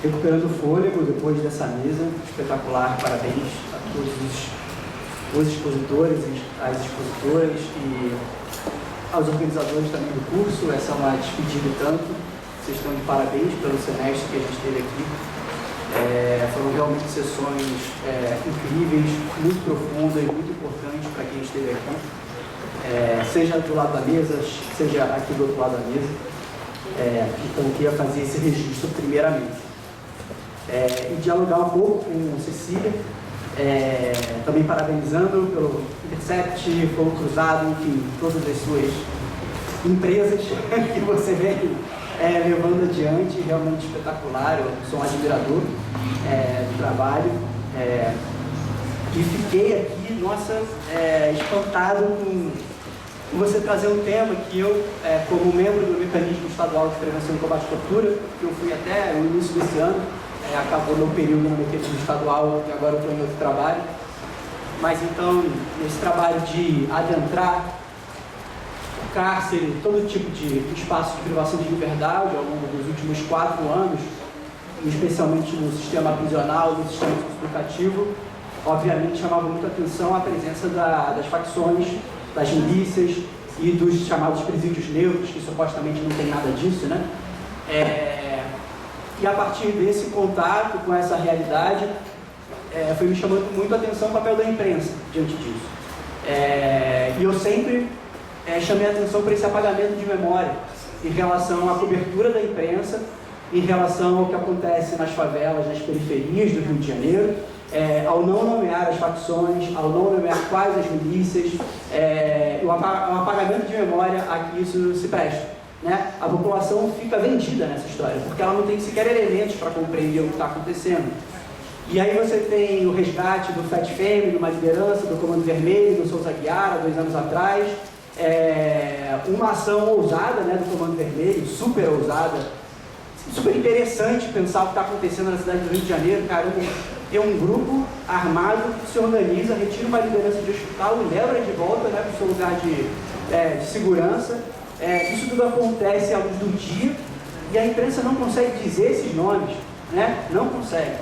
Recuperando o fôlego depois dessa mesa espetacular, parabéns a todos os expositores, as expositoras e aos organizadores também do curso. Essa é uma despedida e tanto. Vocês estão de parabéns pelo semestre que a gente teve aqui. Foram realmente sessões incríveis, muito profundas, muito importantes para quem esteve aqui. Seja do lado da mesa, seja aqui do outro lado da mesa. Então eu queria fazer esse registro primeiramente. E dialogar um pouco com Cecília, também parabenizando pelo Intercept, Fogo Cruzado, enfim, todas as suas empresas que você vem levando adiante, realmente espetacular. Eu sou um admirador do trabalho e fiquei aqui, nossa, espantado com você trazer um tema que eu, como membro do Mecanismo Estadual de Prevenção e Combate à Tortura, que eu fui até o início desse ano, acabou meu período no Mecanismo Estadual e agora eu estou em outro trabalho. Mas então, nesse trabalho de adentrar o cárcere, todo tipo de espaço de privação de liberdade ao longo dos últimos 4 anos, especialmente no sistema prisional, no sistema educativo, obviamente chamava muita atenção a presença das facções, das milícias e dos chamados presídios neutros, que supostamente não tem nada disso, né? E a partir desse contato com essa realidade, foi me chamando muito a atenção o papel da imprensa diante disso. E eu sempre chamei a atenção para esse apagamento de memória em relação à cobertura da imprensa, em relação ao que acontece nas favelas, nas periferias do Rio de Janeiro, ao não nomear as facções, ao não nomear quais as milícias, o apagamento de memória a que isso se presta. Né? A população fica vendida nessa história, porque ela não tem sequer elementos para compreender o que está acontecendo. E aí você tem o resgate do Fat Femme, uma liderança do Comando Vermelho, do Souza Guiara, 2 anos atrás, uma ação ousada, né, do Comando Vermelho, super ousada, super interessante pensar o que está acontecendo na cidade do Rio de Janeiro. Caramba, tem um grupo armado que se organiza, retira uma liderança de hospital e leva de volta, né, para o seu lugar de segurança. Isso tudo acontece à luz do dia e a imprensa não consegue dizer esses nomes, né? Não consegue.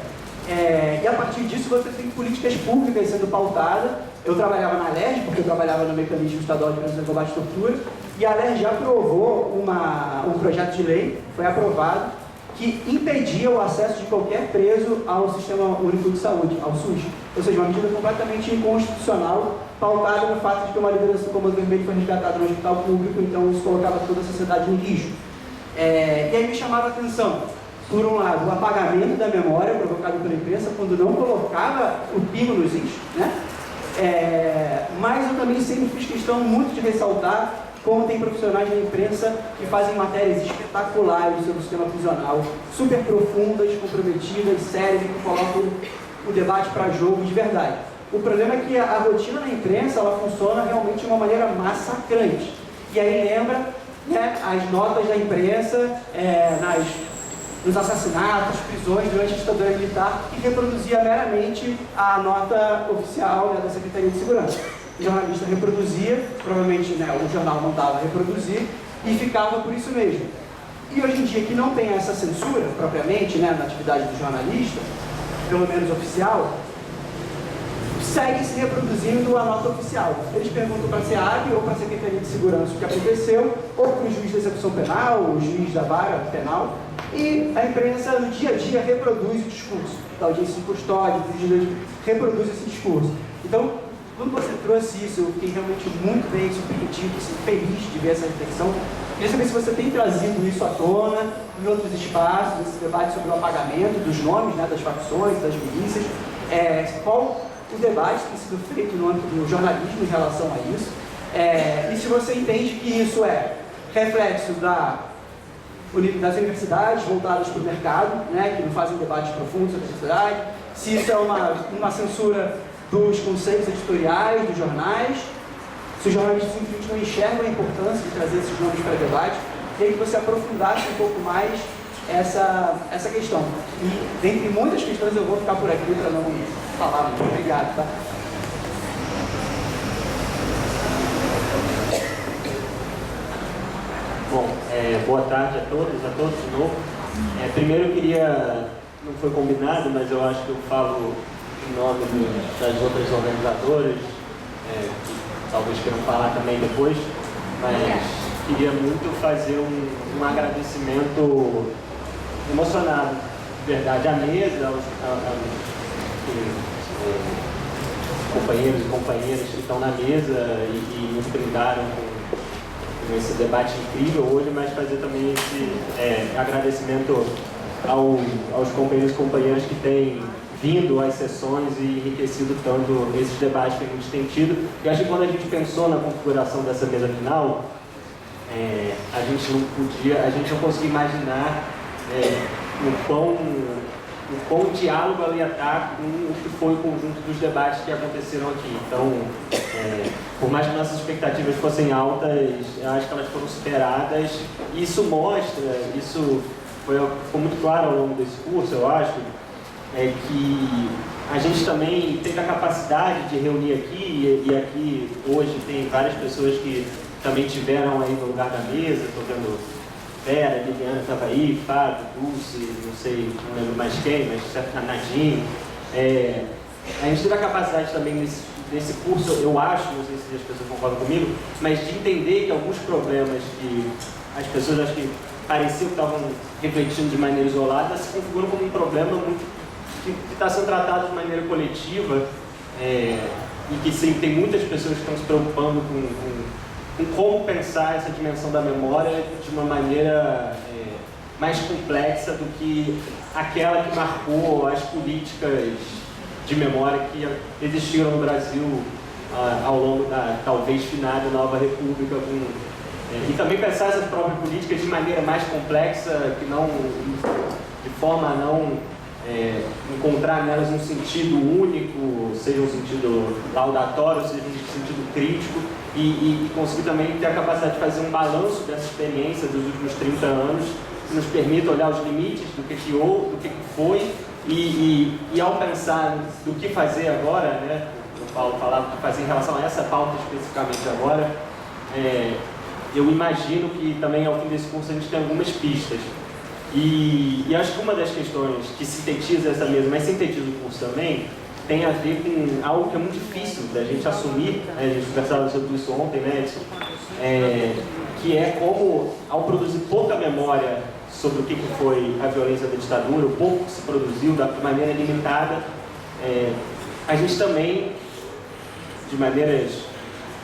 E a partir disso você tem políticas públicas sendo pautadas. Eu trabalhava na LERJ, porque eu trabalhava no Mecanismo Estadual de Prevenção e Combate à Tortura, e a LERJ já aprovou um projeto de lei, foi aprovado, que impedia o acesso de qualquer preso ao Sistema Único de Saúde, ao SUS. Ou seja, uma medida completamente inconstitucional, pautada no fato de que uma liderança do Comando Vermelho foi resgatada no hospital público, então isso colocava toda a sociedade em risco. E aí me chamava a atenção, por um lado, o apagamento da memória provocado pela imprensa, quando não colocava o pingo nos is, né? Mas eu também sempre fiz questão muito de ressaltar como tem profissionais da imprensa que fazem matérias espetaculares sobre o sistema prisional, super profundas, comprometidas, sérias, que colocam o debate para jogo de verdade. O problema é que a rotina da imprensa, ela funciona realmente de uma maneira massacrante. E aí lembra, né, as notas da imprensa nos assassinatos, prisões durante a ditadura militar, e reproduzia meramente a nota oficial, né, da Secretaria de Segurança. O jornalista reproduzia, provavelmente, né, o jornal não dava a reproduzir, e ficava por isso mesmo. E hoje em dia, que não tem essa censura propriamente, né, na atividade do jornalista, pelo menos oficial, segue se reproduzindo a nota oficial. Eles perguntam para a SEAB ou para a Secretaria de Segurança o que aconteceu, ou para o juiz da execução penal, o juiz da vara penal, e a imprensa no dia a dia reproduz o discurso da audiência de custódia, reproduz esse discurso. Então, quando você trouxe isso, eu fiquei realmente muito bem surpreendido, feliz de ver essa reflexão. Queria saber se você tem trazido isso à tona em outros espaços, esse debate sobre o apagamento dos nomes, né, das facções, das milícias, qual o debate tem sido feito no âmbito do jornalismo em relação a isso, e se você entende que isso é reflexo das universidades voltadas para o mercado, né, que não fazem debates profundos sobre a sociedade, se isso é uma censura dos conceitos editoriais, dos jornais, se os jornalistas simplesmente não enxergam a importância de trazer esses nomes para debate, queria que você aprofundasse um pouco mais essa questão. E, dentre muitas questões, eu vou ficar por aqui para não falar muito. Obrigado, tá? Bom, boa tarde a todos de novo. Primeiro eu queria, não foi combinado, mas eu acho que eu falo em nome das outras organizadoras, que talvez queiram falar também depois, mas queria muito fazer um agradecimento emocionado, de verdade, à mesa, aos companheiros e companheiras que estão na mesa e nos brindaram com esse debate incrível hoje, mas fazer também esse agradecimento aos companheiros e companheiras que têm vindo às sessões e enriquecido tanto esses debates que a gente tem tido. E acho que quando a gente pensou na configuração dessa mesa final, a gente não conseguia imaginar o quão diálogo ela ia estar com o que foi o conjunto dos debates que aconteceram aqui. Então, por mais que nossas expectativas fossem altas, eu acho que elas foram superadas. E isso mostra, isso ficou muito claro ao longo desse curso, eu acho, que a gente também teve a capacidade de reunir aqui, e aqui hoje tem várias pessoas que também tiveram aí no lugar da mesa, estou vendo Vera, Liliana estava aí, Fábio, Dulce, não sei, não lembro mais quem, mas a Nadine. A gente teve a capacidade também nesse curso, eu acho, não sei se as pessoas concordam comigo, mas de entender que alguns problemas que as pessoas acho que pareciam que estavam refletindo de maneira isolada se configuram como um problema que está sendo tratado de maneira coletiva, e que sim, tem muitas pessoas que estão se preocupando com como pensar essa dimensão da memória de uma maneira mais complexa do que aquela que marcou as políticas de memória que existiram no Brasil ao longo da talvez finada Nova República, e também pensar essas próprias políticas de maneira mais complexa, que não, de forma a não encontrar nelas um sentido único, seja um sentido laudatório, seja um sentido crítico, e conseguir também ter a capacidade de fazer um balanço dessa experiência dos últimos 30 anos, que nos permita olhar os limites do que houve, do que foi, e ao pensar do que fazer agora, né, o Paulo falava do que fazer em relação a essa pauta especificamente agora, eu imagino que também ao fim desse curso a gente tem algumas pistas. E acho que uma das questões que sintetiza essa mesa, mas sintetiza o curso também, tem a ver com algo que é muito difícil da gente assumir, a gente conversava sobre isso ontem, né, que é como, ao produzir pouca memória sobre o que foi a violência da ditadura, o pouco que se produziu de maneira limitada, a gente também, de maneiras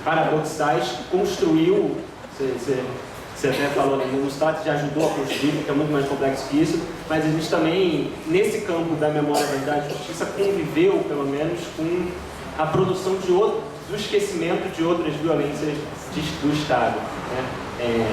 paradoxais, construiu, você até falou, né, o Status já ajudou a construir, porque é muito mais complexo que isso, mas a gente também, nesse campo da memória, verdade e justiça, conviveu, pelo menos, com a produção do esquecimento de outras violências do Estado, né?